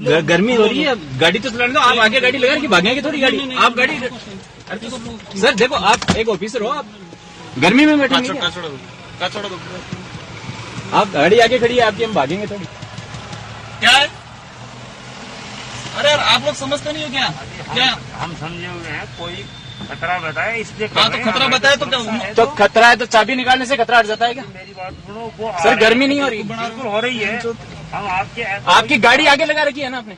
गर्मी हो रही है, गाड़ी तो चलाने दो। आप आगे गाड़ी लगा के भागेंगे थोड़ी गाड़ी। आप गाड़ी सर देखो, आप एक ऑफिसर हो, आप गर्मी में बैठेंगे। आप गाड़ी आगे खड़ी है आपकी, हम भागेंगे थोड़ी। क्या है? अरे यार आप लोग समझते नहीं हो क्या? क्या हम समझे हुए हैं, कोई खतरा बताया इसलिए। हाँ तो खतरा बताया तो क्या? तो खतरा है तो चाबी निकालने से खतरा हट जाता है क्या? मेरी बात सुनो, वो सर गर्मी नहीं हो रही, बिल्कुल हो रही है। हम आपकी गाड़ी आगे लगा रखी है ना आपने?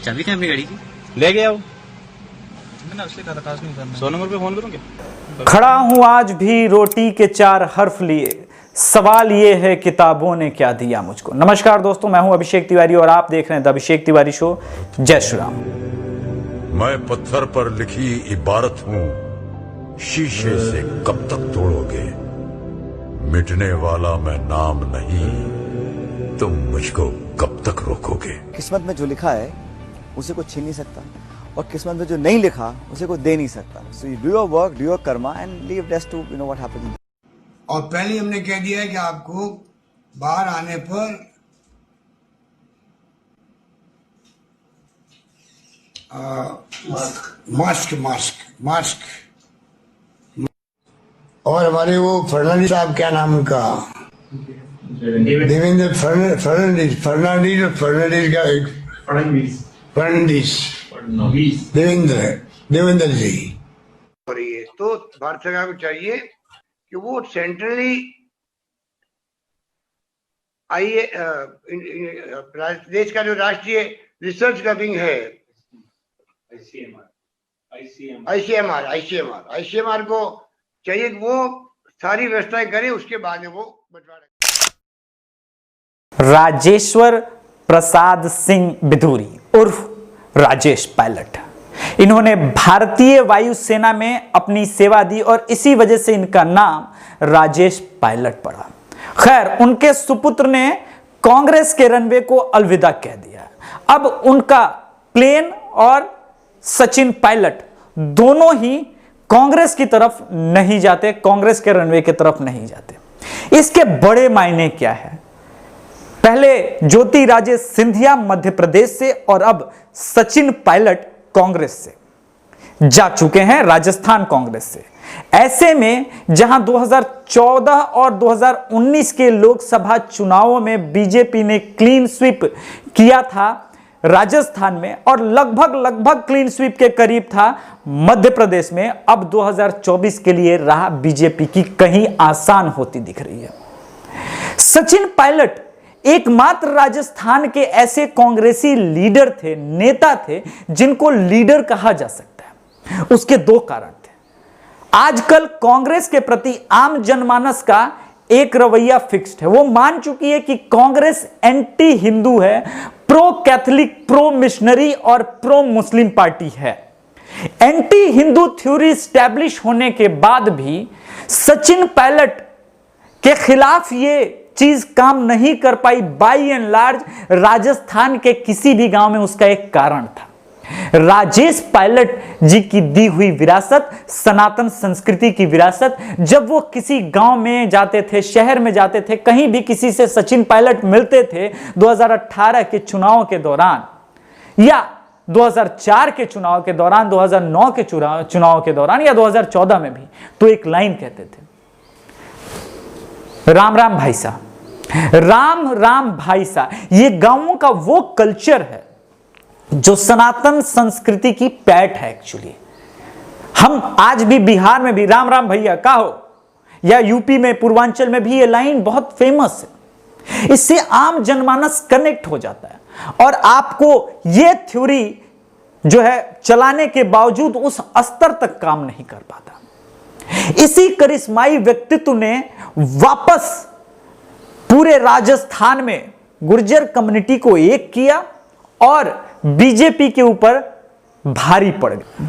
चाबी क्या अपनी गाड़ी की? ले गया वो। मैंने उससे कहा था 100 नंबर पे फोन करूँ क्या? खड़ा हूं आज भी रोटी के 4 हर्फ लिए, सवाल ये है किताबों ने क्या दिया मुझको। नमस्कार दोस्तों, मैं हूं अभिषेक तिवारी और आप देख रहे हैं द अभिषेक तिवारी शो। जय श्री राम। मैं पत्थर पर लिखी इबारत हूं, शीशे से कब तक तोड़ोगे? मिटने वाला मैं नाम नहीं, तुम मुझको कब तक रोकोगे? किस्मत में जो लिखा है उसे कोई छीन नहीं सकता, और किस्मत में जो नहीं लिखा उसे कोई दे नहीं सकता। So you do your work, do your karma and leave rest to know what happens. और पहले हमने कह दिया है कि आपको बाहर आने पर मास्क। और हमारे वो फर्नांडिस साहब, क्या नाम उनका? देवेंद्र फर्नांडिस देवेंद्र जी। हो रही है तो भारत सरकार को चाहिए कि वो सेंट्रली देश का जो राष्ट्रीय रिसर्च का विंग है आईसीएमआर को चाहिए कि वो सारी व्यवस्थाएं करे, उसके बाद में वो बंटवारा। राजेश्वर प्रसाद सिंह बिधूरी उर्फ राजेश पायलट, इन्होंने भारतीय वायुसेना में अपनी सेवा दी और इसी वजह से इनका नाम राजेश पायलट पड़ा। खैर, उनके सुपुत्र ने कांग्रेस के रनवे को अलविदा कह दिया। अब उनका प्लेन और सचिन पायलट दोनों ही कांग्रेस की तरफ नहीं जाते, कांग्रेस के रनवे की तरफ नहीं जाते। इसके बड़े मायने क्या है? पहले ज्योतिरादित्य सिंधिया मध्य प्रदेश से और अब सचिन पायलट कांग्रेस से जा चुके हैं, राजस्थान कांग्रेस से। ऐसे में जहां 2014 और 2019 के लोकसभा चुनावों में बीजेपी ने क्लीन स्वीप किया था राजस्थान में और लगभग क्लीन स्वीप के करीब था मध्य प्रदेश में, अब 2024 के लिए राह बीजेपी की कहीं आसान होती दिख रही है। सचिन पायलट एकमात्र राजस्थान के ऐसे कांग्रेसी लीडर थे, नेता थे, जिनको लीडर कहा जा सकता है। उसके 2 कारण थे। आजकल कांग्रेस के प्रति आम जनमानस का एक रवैया फिक्स्ड है। वो मान चुकी है कि कांग्रेस एंटी हिंदू है, प्रो कैथोलिक, प्रो मिशनरी और प्रो मुस्लिम पार्टी है। एंटी हिंदू थ्योरी स्टैब्लिश होने के बाद भी सचिन पायलट के खिलाफ ये चीज काम नहीं कर पाई। बाई एंड लार्ज राजस्थान के किसी भी गांव में उसका एक कारण था। राजेश पायलट जी की दी हुई विरासत, सनातन संस्कृति की विरासत। जब वो किसी गांव में जाते थे, शहर में जाते थे, कहीं भी किसी से सचिन पायलट मिलते थे 2018 के चुनाव के दौरान या 2004 के चुनाव के दौरान, 2009 के चुनाव के दौरान या 2014 में भी, तो एक लाइन कहते थे, राम राम भाई साहब, राम राम भाई साहब। ये गांवों का वो कल्चर है जो सनातन संस्कृति की पैठ है। एक्चुअली हम आज भी बिहार में भी राम राम भैया का हो, या यूपी में पूर्वांचल में भी ये लाइन बहुत फेमस है। इससे आम जनमानस कनेक्ट हो जाता है और आपको ये थ्योरी जो है चलाने के बावजूद उस स्तर तक काम नहीं कर पाता। इसी करिश्माई व्यक्तित्व ने वापस पूरे राजस्थान में गुर्जर कम्युनिटी को एक किया और बीजेपी के ऊपर भारी पड़ गए।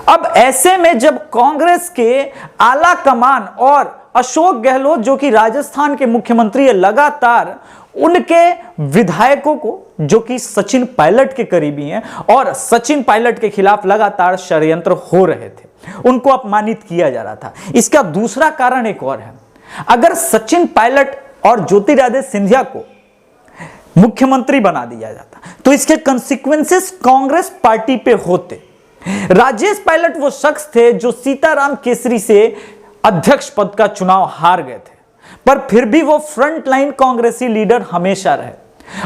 अब ऐसे में जब कांग्रेस के आला कमान और अशोक गहलोत जो कि राजस्थान के मुख्यमंत्री है, लगातार उनके विधायकों को जो कि सचिन पायलट के करीबी हैं और सचिन पायलट के खिलाफ लगातार षड्यंत्र हो रहे थे, उनको अपमानित किया जा रहा था। इसका दूसरा कारण एक और है। अगर सचिन पायलट और ज्योतिरादित्य सिंधिया को मुख्यमंत्री बना दिया जाता तो इसके कंसिक्वेंसेस कांग्रेस पार्टी पे होते। राजेश पायलट वो शख्स थे जो सीताराम केसरी से अध्यक्ष पद का चुनाव हार गए थे, पर फिर भी वो फ्रंट लाइन कांग्रेसी लीडर हमेशा रहे।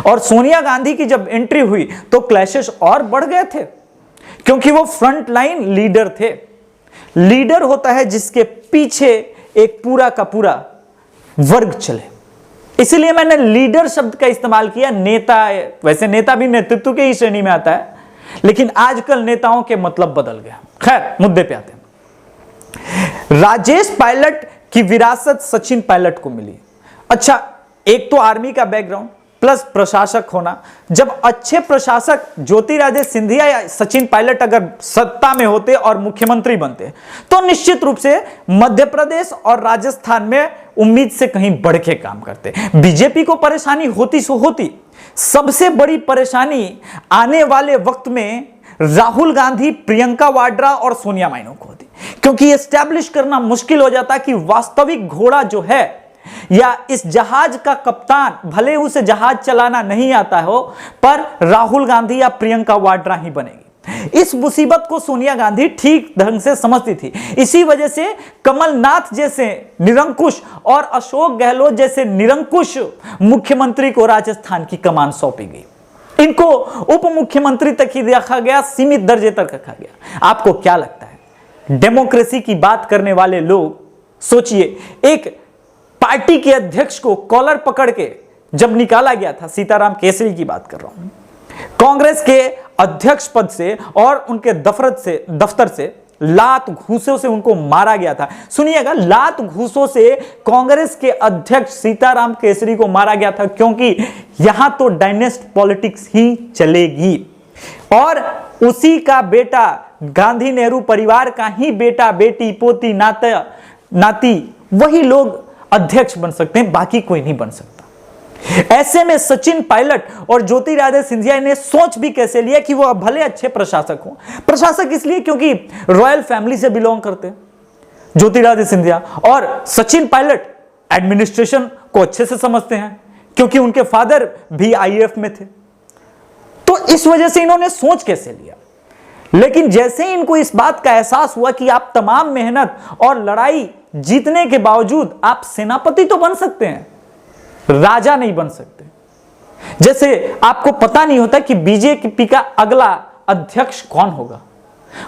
और सोनिया गांधी की जब एंट्री हुई तो क्लैशेस और बढ़ गए थे, क्योंकि वो फ्रंट लाइन लीडर थे। लीडर होता है जिसके पीछे एक पूरा का पूरा वर्ग चले, इसलिए मैंने लीडर शब्द का इस्तेमाल किया। नेता, वैसे नेता भी नेतृत्व के ही श्रेणी में आता है, लेकिन आजकल नेताओं के मतलब बदल गया। खैर, मुद्दे पे आते हैं। राजेश पायलट की विरासत सचिन पायलट को मिली। अच्छा, एक तो आर्मी का बैकग्राउंड प्लस प्रशासक होना। जब अच्छे प्रशासक ज्योतिरादित्य सिंधिया या सचिन पायलट अगर सत्ता में होते और मुख्यमंत्री बनते तो निश्चित रूप से मध्य प्रदेश और राजस्थान में उम्मीद से कहीं बढ़ के काम करते। बीजेपी को परेशानी होती सो होती, सबसे बड़ी परेशानी आने वाले वक्त में राहुल गांधी, प्रियंका वाड्रा और सोनिया माइनो को होती, क्योंकि एस्टैब्लिश करना मुश्किल हो जाता कि वास्तविक घोड़ा जो है या इस जहाज का कप्तान, भले उसे जहाज चलाना नहीं आता हो, पर राहुल गांधी या प्रियंका वाड्रा ही बनेगी। इस मुसीबत को सोनिया गांधी ठीक ढंग से समझती थी। इसी वजह से कमलनाथ जैसे निरंकुश और अशोक गहलोत जैसे निरंकुश मुख्यमंत्री को राजस्थान की कमान सौंपी गई। इनको उप मुख्यमंत्री तक ही रखा गया, सीमित दर्जे तक रखा गया। आपको क्या लगता है, डेमोक्रेसी की बात करने वाले लोग, सोचिए, एक पार्टी के अध्यक्ष को कॉलर पकड़ के जब निकाला गया था, सीताराम केसरी की बात कर रहा हूं, कांग्रेस के अध्यक्ष पद से और उनके दफ्तर से लात घूसों से उनको मारा गया था। सुनिएगा, लात घूसों से कांग्रेस के अध्यक्ष सीताराम केसरी को मारा गया था, क्योंकि यहां तो डायनेस्ट पॉलिटिक्स ही चलेगी और उसी का बेटा, गांधी नेहरू परिवार का ही बेटा, बेटी, पोती, नाती, वही लोग अध्यक्ष बन सकते हैं, बाकी कोई नहीं बन सकता। ऐसे में सचिन पायलट और ज्योतिरादित्य सिंधिया ने सोच भी कैसे लिया कि वो भले अच्छे प्रशासक हों। प्रशासक इसलिए क्योंकि रॉयल फैमिली से बिलोंग करते हैं ज्योतिरादित्य सिंधिया, और सचिन पायलट एडमिनिस्ट्रेशन को अच्छे से समझते हैं क्योंकि उनके फादर भी आईएएफ में थे। तो इस वजह से इन्होंने सोच कैसे लिया। लेकिन जैसे ही इनको इस बात का एहसास हुआ कि आप तमाम मेहनत और लड़ाई जीतने के बावजूद आप सेनापति तो बन सकते हैं, राजा नहीं बन सकते। जैसे आपको पता नहीं होता कि बीजेपी का अगला अध्यक्ष कौन होगा,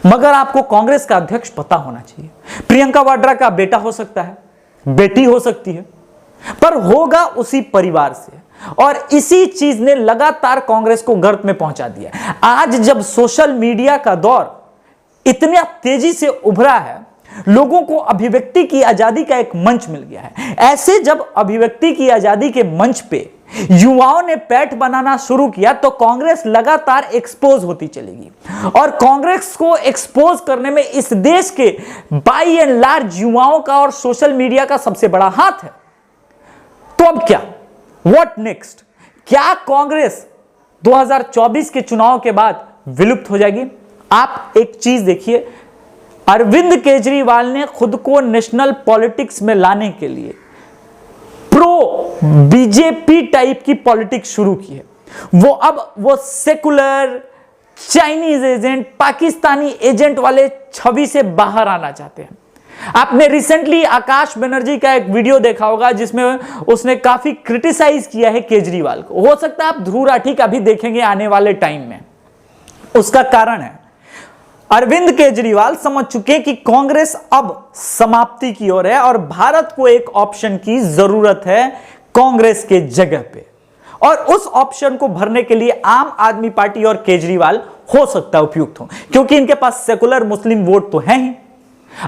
मगर आपको कांग्रेस का अध्यक्ष पता होना चाहिए। प्रियंका वाड्रा का बेटा हो सकता है, बेटी हो सकती है, पर होगा उसी परिवार से। और इसी चीज ने लगातार कांग्रेस को गर्त में पहुंचा दिया। आज जब सोशल मीडिया का दौर इतना तेजी से उभरा है, लोगों को अभिव्यक्ति की आजादी का एक मंच मिल गया है। ऐसे जब अभिव्यक्ति की आजादी के मंच पे युवाओं ने पैठ बनाना शुरू किया तो कांग्रेस लगातार एक्सपोज होती चलेगी। और कांग्रेस को एक्सपोज करने में इस देश के बाई एंड लार्ज युवाओं का और सोशल मीडिया का सबसे बड़ा हाथ है। तो अब क्या, व्हाट नेक्स्ट? क्या कांग्रेस 2024 के चुनाव के बाद विलुप्त हो जाएगी? आप एक चीज देखिए, अरविंद केजरीवाल ने खुद को नेशनल पॉलिटिक्स में लाने के लिए प्रो बीजेपी टाइप की पॉलिटिक्स शुरू की है। वो secular, Chinese agent, Pakistani agent वाले छवि से बाहर आना चाहते हैं। आपने रिसेंटली आकाश बनर्जी का एक वीडियो देखा होगा जिसमें उसने काफी क्रिटिसाइज किया है केजरीवाल को। हो सकता है आप ध्रुव राठी का भी देखेंगे आने वाले टाइम में। उसका कारण है, अरविंद केजरीवाल समझ चुके कि कांग्रेस अब समाप्ति की ओर है और भारत को एक ऑप्शन की जरूरत है कांग्रेस के जगह पे, और उस ऑप्शन को भरने के लिए आम आदमी पार्टी और केजरीवाल हो सकता है उपयुक्त हो, क्योंकि इनके पास सेकुलर मुस्लिम वोट तो है ही।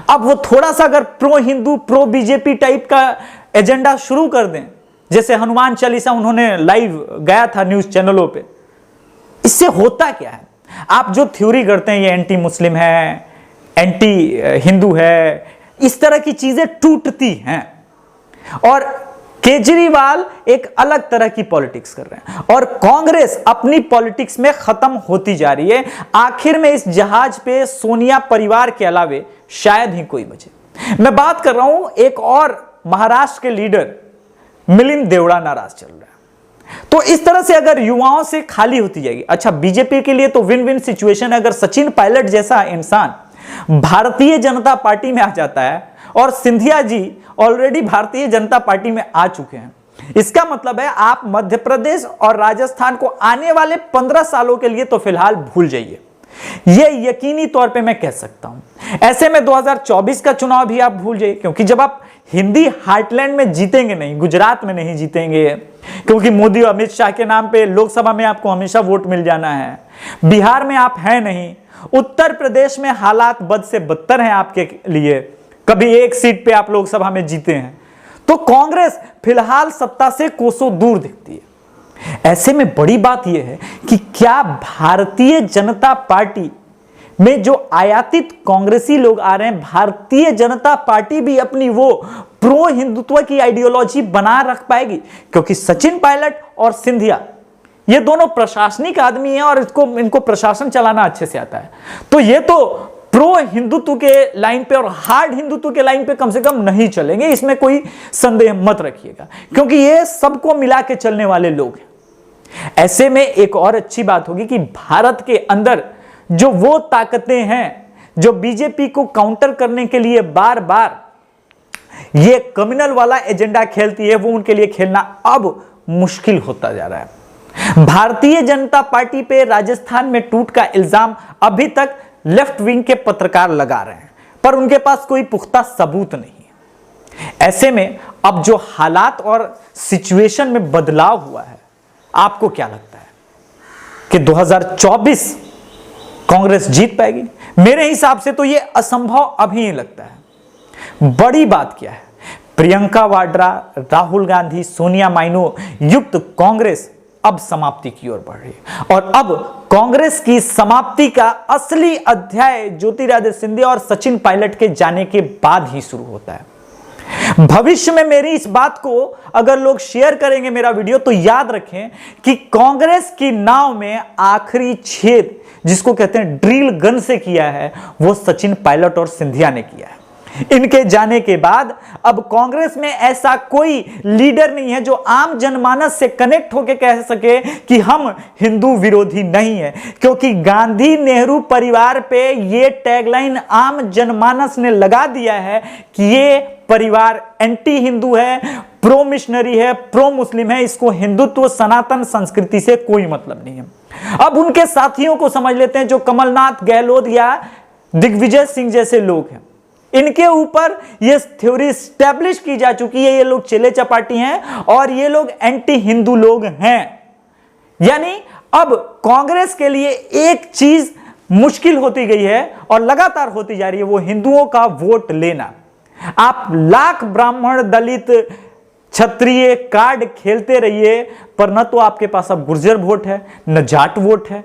अब वो थोड़ा सा अगर pro Hindu, pro BJP type का एजेंडा शुरू कर दें, जैसे हनुमान चालीसा उन्होंने लाइव गया था न्यूज चैनलों पे, इससे होता क्या है? आप जो थ्योरी करते हैं ये एंटी मुस्लिम है, एंटी हिंदू है, इस तरह की चीजें टूटती हैं। और केजरीवाल एक अलग तरह की पॉलिटिक्स कर रहे हैं और कांग्रेस अपनी पॉलिटिक्स में खत्म होती जा रही है। आखिर में इस जहाज पे सोनिया परिवार के अलावे शायद ही कोई बचे। मैं बात कर रहा हूं एक और महाराष्ट्र के लीडर मिलिंद देवड़ा नाराज चल रहा है। तो इस तरह से अगर युवाओं से खाली होती जाएगी, अच्छा बीजेपी के लिए तो विन विन सिचुएशन है। अगर सचिन पायलट जैसा इंसान भारतीय जनता पार्टी में आ जाता है और सिंधिया जी ऑलरेडी भारतीय जनता पार्टी में आ चुके हैं, इसका मतलब है आप मध्य प्रदेश और राजस्थान को आने वाले 15 सालों के लिए तो फिलहाल भूल जाइए। यह यकीनी तौर पे मैं कह सकता हूं। ऐसे में 2024 का चुनाव भी आप भूल जाइए, क्योंकि जब आप हिंदी हार्टलैंड में जीतेंगे नहीं, गुजरात में नहीं जीतेंगे, क्योंकि मोदी और अमित शाह के नाम पे लोकसभा में आपको हमेशा वोट मिल जाना है, बिहार में आप हैं नहीं, उत्तर प्रदेश में हालात बद से बदतर हैं आपके लिए, कभी एक सीट पे आप लोकसभा में जीते हैं, तो कांग्रेस फिलहाल सत्ता से कोसों दूर दिखती है। ऐसे में बड़ी बात यह है कि क्या भारतीय जनता पार्टी में जो आयातित कांग्रेसी लोग आ रहे हैं, भारतीय जनता पार्टी भी अपनी वो प्रो हिंदुत्व की आइडियोलॉजी बना रख पाएगी? क्योंकि सचिन पायलट और सिंधिया ये दोनों प्रशासनिक आदमी हैं और इनको प्रशासन चलाना अच्छे से आता है, तो ये तो प्रो हिंदुत्व के लाइन पे और हार्ड हिंदुत्व के लाइन पे कम से कम नहीं चलेंगे, इसमें कोई संदेह मत रखिएगा, क्योंकि ये सबको मिला के चलने वाले लोग हैं। ऐसे में एक और अच्छी बात होगी कि भारत के अंदर जो वो ताकतें हैं जो बीजेपी को काउंटर करने के लिए बार बार ये कम्युनल वाला एजेंडा खेलती है, वो उनके लिए खेलना अब मुश्किल होता जा रहा है। भारतीय जनता पार्टी पे राजस्थान में टूट का इल्जाम अभी तक लेफ्ट विंग के पत्रकार लगा रहे हैं, पर उनके पास कोई पुख्ता सबूत नहीं है। ऐसे में अब जो हालात और सिचुएशन में बदलाव हुआ है, आपको क्या लगता है कि 2024 कांग्रेस जीत पाएगी? मेरे हिसाब से तो यह असंभव अभी ही लगता है। बड़ी बात क्या है, प्रियंका वाड्रा, राहुल गांधी, सोनिया माइनो युक्त कांग्रेस अब समाप्ति की ओर बढ़ रही है, और अब कांग्रेस की समाप्ति का असली अध्याय ज्योतिरादित्य सिंधिया और सचिन पायलट के जाने के बाद ही शुरू होता है। भविष्य में मेरी इस बात को अगर लोग शेयर करेंगे मेरा वीडियो, तो याद रखें कि कांग्रेस की नाव में आखिरी छेद जिसको कहते हैं ड्रिल गन से किया है, वो सचिन पायलट और सिंधिया ने किया है। इनके जाने के बाद अब कांग्रेस में ऐसा कोई लीडर नहीं है जो आम जनमानस से कनेक्ट होकर कह सके कि हम हिंदू विरोधी नहीं है, क्योंकि गांधी नेहरू परिवार पे ये टैगलाइन आम जनमानस ने लगा दिया है कि ये परिवार एंटी हिंदू है, प्रो मिशनरी है, प्रो मुस्लिम है, इसको हिंदुत्व सनातन संस्कृति से कोई मतलब नहीं है। अब उनके साथियों को समझ लेते हैं जो कमलनाथ, गहलोत या दिग्विजय सिंह जैसे लोग हैं, इनके ऊपर यह थ्योरी स्टैब्लिश की जा चुकी है, ये लोग चेले चपाटी हैं और ये लोग एंटी हिंदू लोग हैं। यानी अब कांग्रेस के लिए एक चीज मुश्किल होती गई है और लगातार होती जा रही है, वो हिंदुओं का वोट लेना। आप लाख ब्राह्मण, दलित, क्षत्रिय कार्ड खेलते रहिए, पर न तो आपके पास अब गुर्जर वोट है, न जाट वोट है।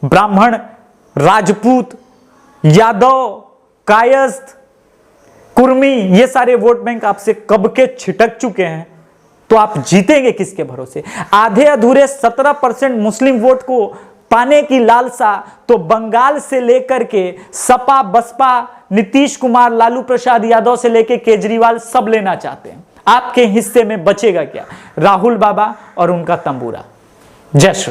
ब्राह्मण, राजपूत, यादव, कायस्थ, कुर्मी, ये सारे वोट बैंक आपसे कब के छिटक चुके हैं, तो आप जीतेंगे किसके भरोसे? आधे अधूरे 17% मुस्लिम वोट को पाने की लालसा तो बंगाल से लेकर के सपा, बसपा, नीतीश कुमार, लालू प्रसाद यादव से लेकर केजरीवाल सब लेना चाहते हैं। आपके हिस्से में बचेगा क्या? राहुल बाबा और उनका तंबूरा। जय श्री राम।